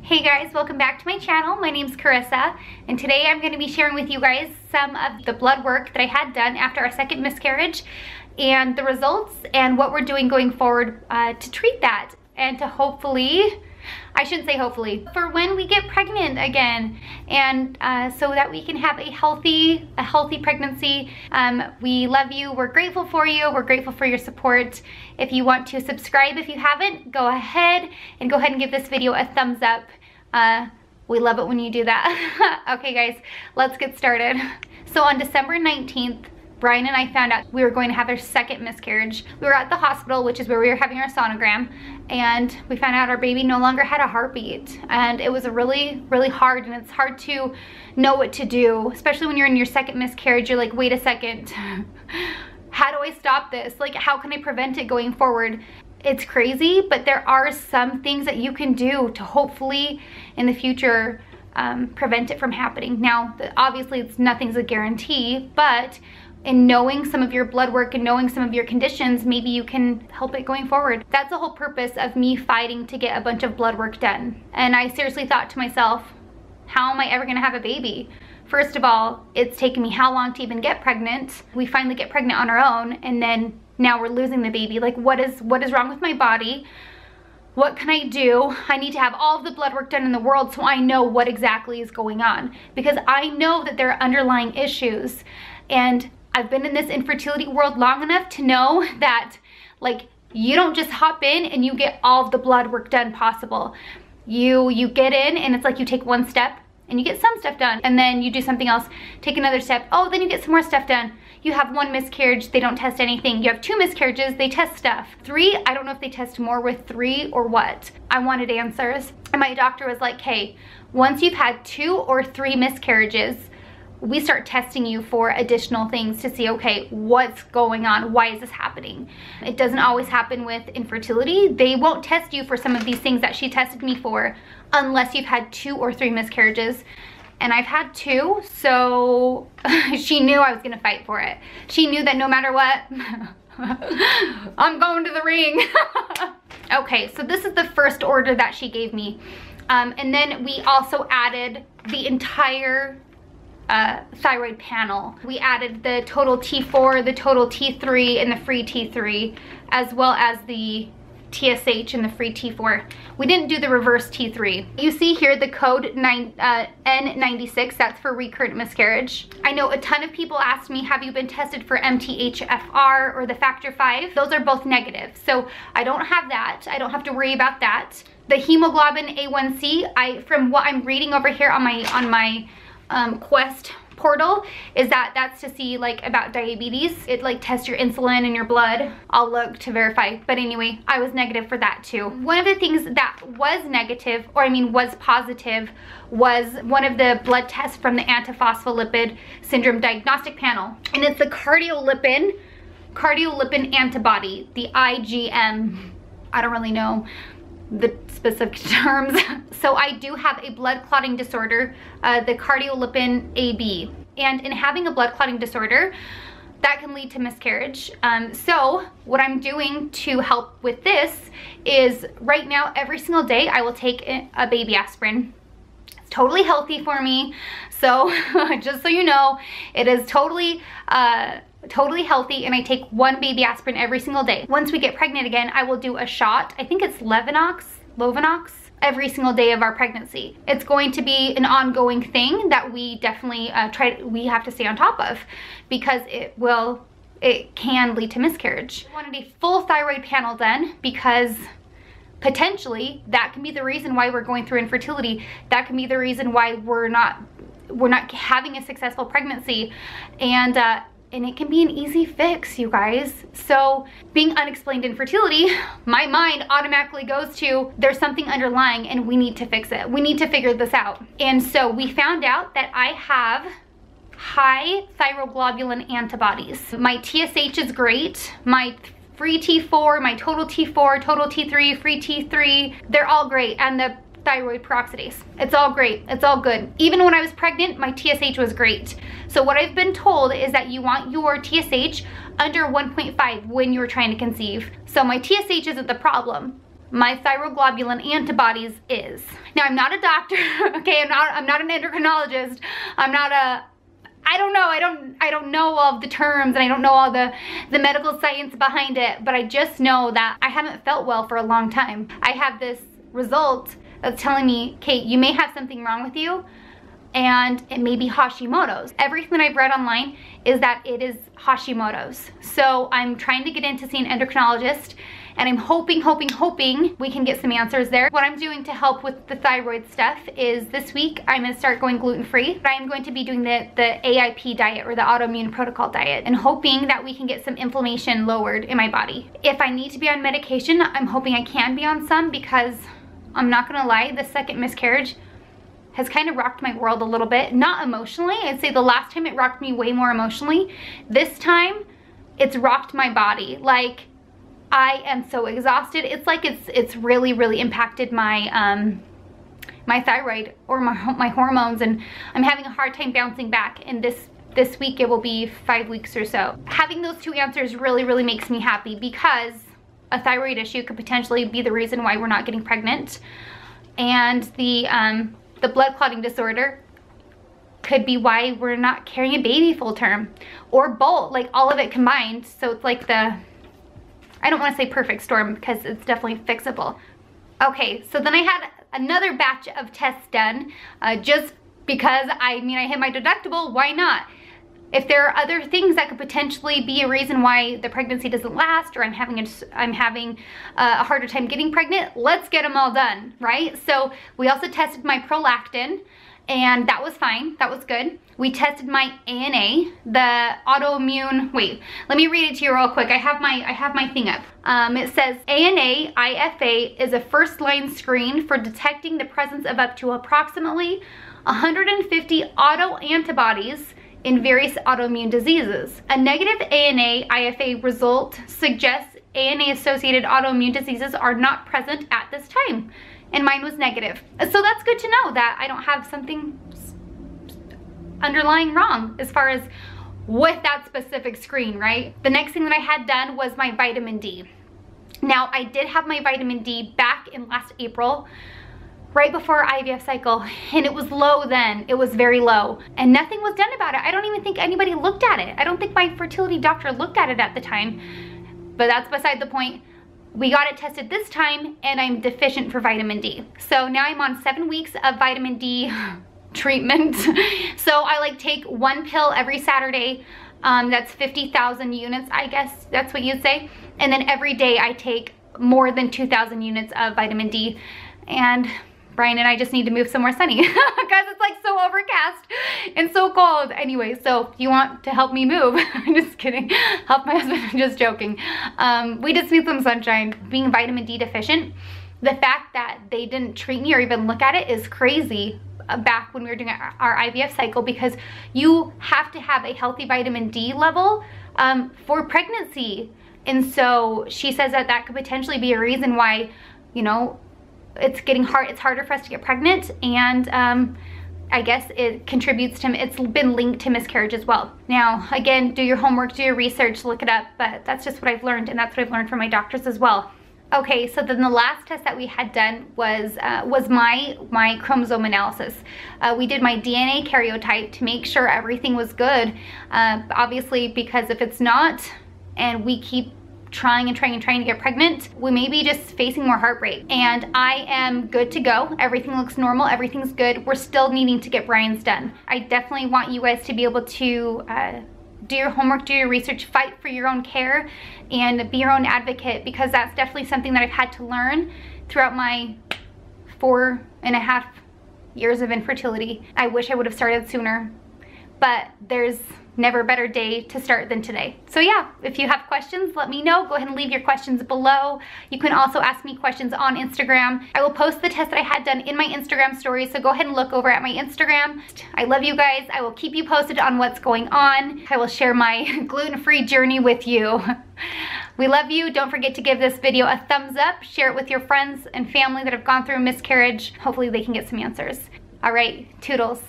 Hey guys, welcome back to my channel. My name's Carissa, and today I'm going to be sharing with you guys some of the blood work that I had done after our second miscarriage and the results and what we're doing going forward to treat that and to hopefully, I shouldn't say hopefully, for when we get pregnant again, and so that we can have a healthy pregnancy. We love you, we're grateful for you, we're grateful for your support. If you want to subscribe, if you haven't, go ahead and give this video a thumbs up. We love it when you do that. Okay guys, let's get started. So on December 19th, Brian and I found out we were going to have our second miscarriage. We were at the hospital, which is where we were having our sonogram, and we found out our baby no longer had a heartbeat. And it was a really hard, and it's hard to know what to do, especially when you're in your second miscarriage. You're like, wait a second, how do I stop this? Like, how can I prevent it going forward? It's crazy, but there are some things that you can do to hopefully in the future prevent it from happening. Now, obviously nothing's a guarantee, but in knowing some of your blood work and knowing some of your conditions, maybe you can help it going forward. That's the whole purpose of me fighting to get a bunch of blood work done. And I seriously thought to myself, how am I ever gonna have a baby? First of all, it's taken me how long to even get pregnant? We finally get pregnant on our own, and then now we're losing the baby. Like, what is wrong with my body? What can I do? I need to have all of the blood work done in the world so I know what exactly is going on, because I know that there are underlying issues. And I've been in this infertility world long enough to know that, like, you don't just hop in and you get all of the blood work done possible. You get in and it's like you take one step and you get some stuff done, and then you do something else, take another step, oh, then you get some more stuff done. You have one miscarriage, they don't test anything. You have two miscarriages, they test stuff. Three, I don't know if they test more with three or what. I wanted answers. And my doctor was like, hey, once you've had 2 or 3 miscarriages, we start testing you for additional things to see, okay, what's going on? Why is this happening? It doesn't always happen with infertility. They won't test you for some of these things that she tested me for unless you've had 2 or 3 miscarriages. And I've had 2, so she knew I was gonna fight for it. She knew that no matter what, I'm going to the ring. Okay, so this is the first order that she gave me. And then we also added the entire thyroid panel. We added the total T4, the total T3, and the free T3, as well as the TSH and the free T4. We didn't do the reverse T3. You see here the code N96, that's for recurrent miscarriage. I know a ton of people asked me, have you been tested for MTHFR or the factor 5? Those are both negative, so I don't have that. I don't have to worry about that. The hemoglobin A1C, from what I'm reading over here on my Quest portal, is that's to see like about diabetes. It like tests your insulin in your blood. I'll look to verify, but anyway, I was negative for that too. One of the things that was negative, or I mean was positive, was one of the blood tests from the antiphospholipid syndrome diagnostic panel, and it's the cardiolipin antibody, the IgM. I don't really know the specific terms. So I do have a blood clotting disorder, the cardiolipin AB. And in having a blood clotting disorder, that can lead to miscarriage. So what I'm doing to help with this is right now, every single day, I will take a baby aspirin. It's totally healthy for me. So just so you know, it is totally healthy, and I take 1 baby aspirin every single day. Once we get pregnant again, I will do a shot. I think it's Lovenox, every single day of our pregnancy. It's going to be an ongoing thing that we definitely we have to stay on top of, because it can lead to miscarriage. I wanted a full thyroid panel done because potentially that can be the reason why we're going through infertility. That can be the reason why we're not having a successful pregnancy, and it can be an easy fix, you guys. So being unexplained infertility, my mind automatically goes to, there's something underlying and we need to fix it. We need to figure this out. And so we found out that I have high thyroglobulin antibodies. My TSH is great. My free T4, my total T4, total T3, free T3, they're all great. And the thyroid peroxidase, it's all great, it's all good. Even when I was pregnant, my TSH was great. So what I've been told is that you want your TSH under 1.5 when you're trying to conceive. So my TSH isn't the problem. my thyroglobulin antibodies is. Now, I'm not a doctor, okay? I'm not an endocrinologist. I don't know all of the terms, and I don't know all the medical science behind it, but I just know that I haven't felt well for a long time. I have this result that's telling me, Kate, you may have something wrong with you, and it may be Hashimoto's. Everything I've read online is that it is Hashimoto's. So I'm trying to get in to see an endocrinologist, and I'm hoping we can get some answers there. What I'm doing to help with the thyroid stuff is this week I'm gonna start going gluten-free. I'm going to be doing the AIP diet, or the autoimmune protocol diet, and hoping that we can get some inflammation lowered in my body. If I need to be on medication, I'm hoping I can be on some, because I'm not gonna lie, the second miscarriage has kind of rocked my world a little bit. Not emotionally, I'd say the last time it rocked me way more emotionally. This time, it's rocked my body. Like, I am so exhausted. It's like it's really, really impacted my my thyroid, or my hormones, and I'm having a hard time bouncing back. And this week it will be 5 weeks or so. Having those two answers really, really makes me happy, because a thyroid issue could potentially be the reason why we're not getting pregnant, and the blood clotting disorder could be why we're not carrying a baby full term, or both, like all of it combined. So it's like I don't want to say perfect storm, because it's definitely fixable. Okay, so then I had another batch of tests done, just because I hit my deductible, why not? If there are other things that could potentially be a reason why the pregnancy doesn't last, or I'm having a harder time getting pregnant, let's get them all done, right? So we also tested my prolactin, and that was fine, that was good. We tested my ANA, the autoimmune, wait, let me read it to you real quick. I have my thing up. It says, ANA IFA is a first-line screen for detecting the presence of up to approximately 150 autoantibodies in various autoimmune diseases. A negative ANA IFA result suggests ANA-associated autoimmune diseases are not present at this time, and mine was negative. So that's good to know that I don't have something underlying wrong as far as with that specific screen, right? The next thing that I had done was my vitamin D. Now, I did have my vitamin D back in last April, right before our IVF cycle, and it was low then. It was very low, and nothing was done about it. I don't even think anybody looked at it. I don't think my fertility doctor looked at it at the time, but that's beside the point. We got it tested this time, and I'm deficient for vitamin D. So now I'm on 7 weeks of vitamin D treatment. So I take 1 pill every Saturday. That's 50,000 units, I guess that's what you'd say. And then every day I take more than 2,000 units of vitamin D. And Brian and I just need to move somewhere sunny, because it's so overcast and so cold. Anyway, so if you want to help me move, I'm just kidding, help my husband, I'm just joking. We just need some sunshine. Being vitamin D deficient, the fact that they didn't treat me or even look at it is crazy back when we were doing our IVF cycle, because you have to have a healthy vitamin D level for pregnancy. And so she says that that could potentially be a reason why, it's harder for us to get pregnant, and I guess it contributes to, it's been linked to miscarriage as well. Now, again, do your homework, do your research, look it up, but that's just what I've learned, and that's what I've learned from my doctors as well. Okay, so then the last test that we had done was my chromosome analysis. We did my DNA karyotype to make sure everything was good. Obviously, because if it's not, and we keep trying to get pregnant, we may be just facing more heartbreak. And I am good to go. Everything looks normal, everything's good. We're still needing to get Brian's done. I definitely want you guys to be able to do your homework, do your research, fight for your own care, and be your own advocate, because that's definitely something that I've had to learn throughout my 4.5 years of infertility. I wish I would have started sooner, but there's never a better day to start than today. So yeah, if you have questions, let me know. Go ahead and leave your questions below. You can also ask me questions on Instagram. I will post the test that I had done in my Instagram story, so go ahead and look over at my Instagram. I love you guys. I will keep you posted on what's going on. I will share my gluten-free journey with you. We love you. Don't forget to give this video a thumbs up. Share it with your friends and family that have gone through a miscarriage. Hopefully they can get some answers. All right, toodles.